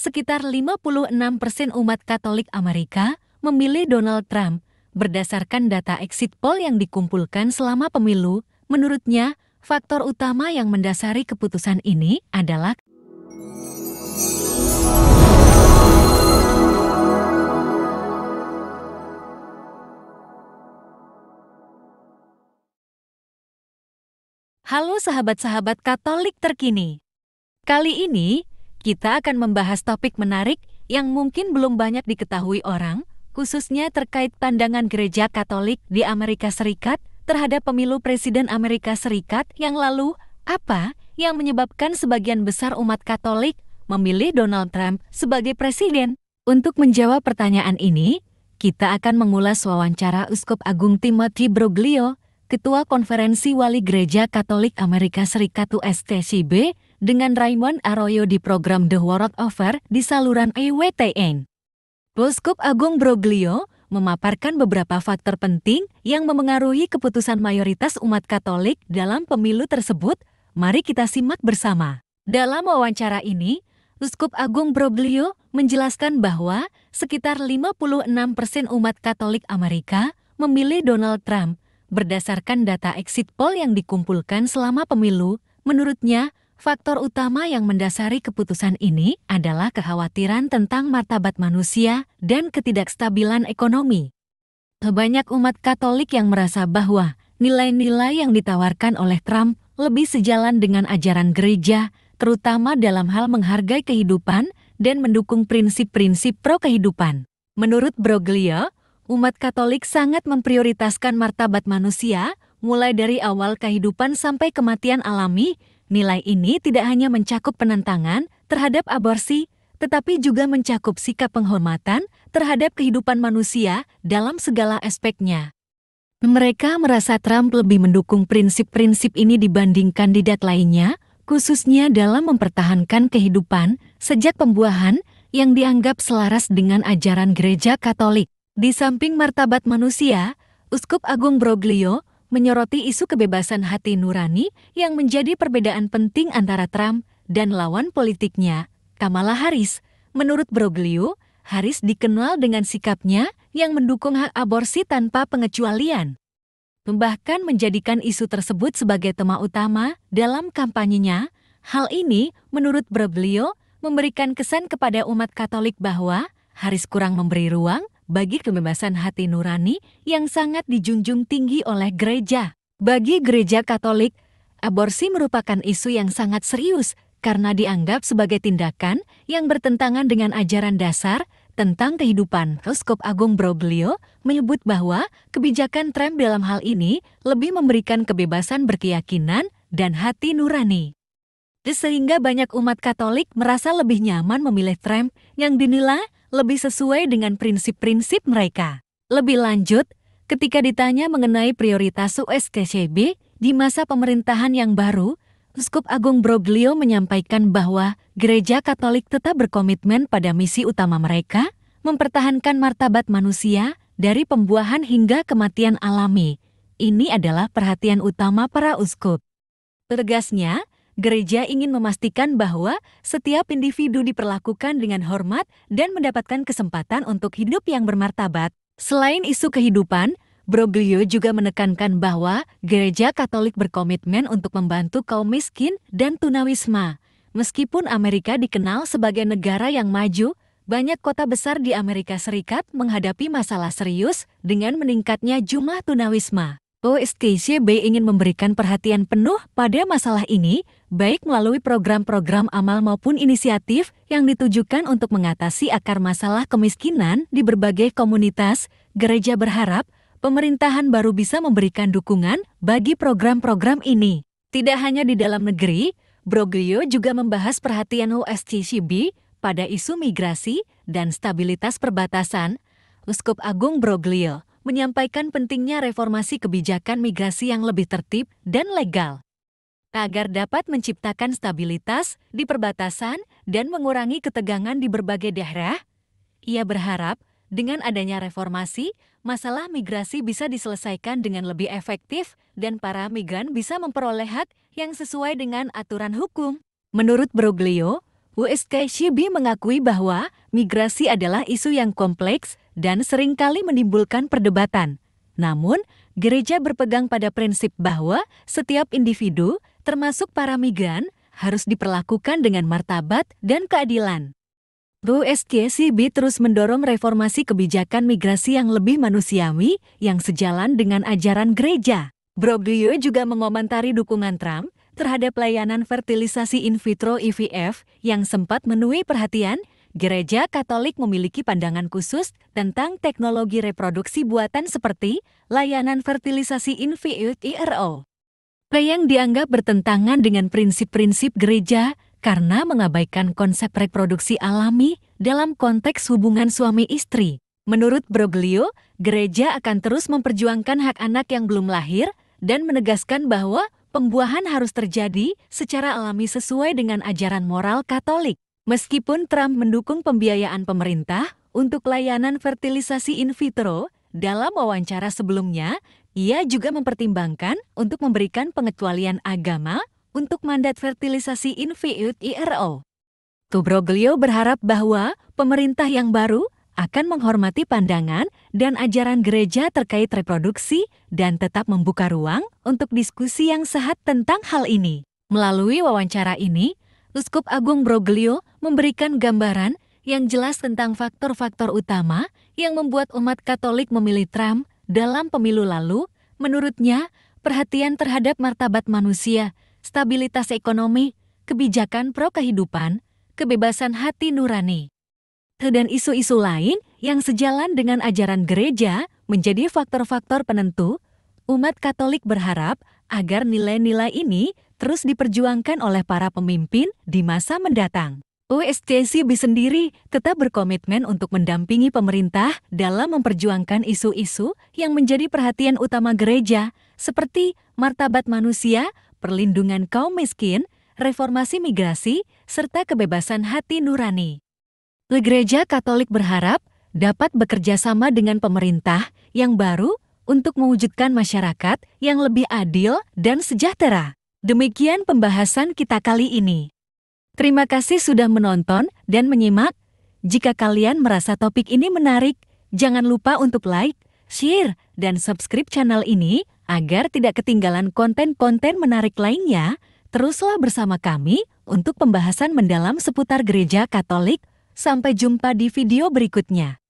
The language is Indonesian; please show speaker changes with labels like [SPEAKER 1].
[SPEAKER 1] sekitar 56% umat Katolik Amerika memilih Donald Trump berdasarkan data exit poll yang dikumpulkan selama pemilu. Menurutnya, faktor utama yang mendasari keputusan ini adalah Halo sahabat-sahabat Katolik terkini. Kali ini, kita akan membahas topik menarik yang mungkin belum banyak diketahui orang, khususnya terkait pandangan Gereja Katolik di Amerika Serikat terhadap pemilu Presiden Amerika Serikat yang lalu. Apa yang menyebabkan sebagian besar umat Katolik memilih Donald Trump sebagai presiden? Untuk menjawab pertanyaan ini, kita akan mengulas wawancara Uskup Agung Timothy Broglio, Ketua Konferensi Wali Gereja Katolik Amerika Serikat USTCB, dengan Raymond Arroyo di program The World Over di saluran EWTN. Uskup Agung Broglio memaparkan beberapa faktor penting yang memengaruhi keputusan mayoritas umat Katolik dalam pemilu tersebut. Mari kita simak bersama. Dalam wawancara ini, Uskup Agung Broglio menjelaskan bahwa sekitar 56% umat Katolik Amerika memilih Donald Trump berdasarkan data exit poll yang dikumpulkan selama pemilu. Menurutnya, faktor utama yang mendasari keputusan ini adalah kekhawatiran tentang martabat manusia dan ketidakstabilan ekonomi. Banyak umat Katolik yang merasa bahwa nilai-nilai yang ditawarkan oleh Trump lebih sejalan dengan ajaran gereja, terutama dalam hal menghargai kehidupan dan mendukung prinsip-prinsip pro-kehidupan. Menurut Broglio, umat Katolik sangat memprioritaskan martabat manusia, mulai dari awal kehidupan sampai kematian alami. Nilai ini tidak hanya mencakup penentangan terhadap aborsi, tetapi juga mencakup sikap penghormatan terhadap kehidupan manusia dalam segala aspeknya. Mereka merasa Trump lebih mendukung prinsip-prinsip ini dibanding kandidat lainnya, khususnya dalam mempertahankan kehidupan sejak pembuahan yang dianggap selaras dengan ajaran Gereja Katolik. Di samping martabat manusia, Uskup Agung Broglio menyoroti isu kebebasan hati nurani yang menjadi perbedaan penting antara Trump dan lawan politiknya, Kamala Harris. Menurut Broglio, Harris dikenal dengan sikapnya yang mendukung hak aborsi tanpa pengecualian. Bahkan menjadikan isu tersebut sebagai tema utama dalam kampanyenya. Hal ini, menurut Broglio, memberikan kesan kepada umat Katolik bahwa Harris kurang memberi ruang bagi kebebasan hati nurani yang sangat dijunjung tinggi oleh gereja. Bagi Gereja Katolik, aborsi merupakan isu yang sangat serius karena dianggap sebagai tindakan yang bertentangan dengan ajaran dasar tentang kehidupan. Uskup Agung Broglio menyebut bahwa kebijakan Trump dalam hal ini lebih memberikan kebebasan berkeyakinan dan hati nurani. Sehingga banyak umat Katolik merasa lebih nyaman memilih Trump yang dinilai lebih sesuai dengan prinsip-prinsip mereka. Lebih lanjut, ketika ditanya mengenai prioritas USTCB di masa pemerintahan yang baru, Uskup Agung Broglio menyampaikan bahwa Gereja Katolik tetap berkomitmen pada misi utama mereka, mempertahankan martabat manusia dari pembuahan hingga kematian alami. Ini adalah perhatian utama para uskup. Tegasnya, gereja ingin memastikan bahwa setiap individu diperlakukan dengan hormat dan mendapatkan kesempatan untuk hidup yang bermartabat. Selain isu kehidupan, Broglio juga menekankan bahwa Gereja Katolik berkomitmen untuk membantu kaum miskin dan tunawisma. Meskipun Amerika dikenal sebagai negara yang maju, banyak kota besar di Amerika Serikat menghadapi masalah serius dengan meningkatnya jumlah tunawisma. USTCB ingin memberikan perhatian penuh pada masalah ini, baik melalui program-program amal maupun inisiatif yang ditujukan untuk mengatasi akar masalah kemiskinan di berbagai komunitas. Gereja berharap pemerintahan baru bisa memberikan dukungan bagi program-program ini. Tidak hanya di dalam negeri, Broglio juga membahas perhatian USTCB pada isu migrasi dan stabilitas perbatasan. Uskup Agung Broglio menyampaikan pentingnya reformasi kebijakan migrasi yang lebih tertib dan legal, agar dapat menciptakan stabilitas di perbatasan dan mengurangi ketegangan di berbagai daerah. Ia berharap dengan adanya reformasi, masalah migrasi bisa diselesaikan dengan lebih efektif dan para migran bisa memperoleh hak yang sesuai dengan aturan hukum. Menurut Broglio, USK Shibi mengakui bahwa migrasi adalah isu yang kompleks dan seringkali menimbulkan perdebatan. Namun, gereja berpegang pada prinsip bahwa setiap individu, termasuk para migran, harus diperlakukan dengan martabat dan keadilan. USK Shibi terus mendorong reformasi kebijakan migrasi yang lebih manusiawi yang sejalan dengan ajaran gereja. Broglio juga mengomentari dukungan Trump terhadap layanan fertilisasi in vitro IVF yang sempat menuai perhatian. Gereja Katolik memiliki pandangan khusus tentang teknologi reproduksi buatan seperti layanan fertilisasi in vitro, yang dianggap bertentangan dengan prinsip-prinsip gereja karena mengabaikan konsep reproduksi alami dalam konteks hubungan suami istri. Menurut Broglio, gereja akan terus memperjuangkan hak anak yang belum lahir dan menegaskan bahwa pembuahan harus terjadi secara alami sesuai dengan ajaran moral Katolik. Meskipun Trump mendukung pembiayaan pemerintah untuk layanan fertilisasi in vitro, dalam wawancara sebelumnya, ia juga mempertimbangkan untuk memberikan pengecualian agama untuk mandat fertilisasi in vitro. Broglio berharap bahwa pemerintah yang baru akan menghormati pandangan dan ajaran gereja terkait reproduksi dan tetap membuka ruang untuk diskusi yang sehat tentang hal ini. Melalui wawancara ini, Uskup Agung Broglio memberikan gambaran yang jelas tentang faktor-faktor utama yang membuat umat Katolik memilih Trump dalam pemilu lalu. Menurutnya, perhatian terhadap martabat manusia, stabilitas ekonomi, kebijakan pro-kehidupan, kebebasan hati nurani, dan isu-isu lain yang sejalan dengan ajaran gereja menjadi faktor-faktor penentu. Umat Katolik berharap agar nilai-nilai ini terus diperjuangkan oleh para pemimpin di masa mendatang. USK Shibi sendiri tetap berkomitmen untuk mendampingi pemerintah dalam memperjuangkan isu-isu yang menjadi perhatian utama gereja, seperti martabat manusia, perlindungan kaum miskin, reformasi migrasi, serta kebebasan hati nurani. Gereja Katolik berharap dapat bekerja sama dengan pemerintah yang baru untuk mewujudkan masyarakat yang lebih adil dan sejahtera. Demikian pembahasan kita kali ini. Terima kasih sudah menonton dan menyimak. Jika kalian merasa topik ini menarik, jangan lupa untuk like, share, dan subscribe channel ini agar tidak ketinggalan konten-konten menarik lainnya. Teruslah bersama kami untuk pembahasan mendalam seputar Gereja Katolik. Sampai jumpa di video berikutnya.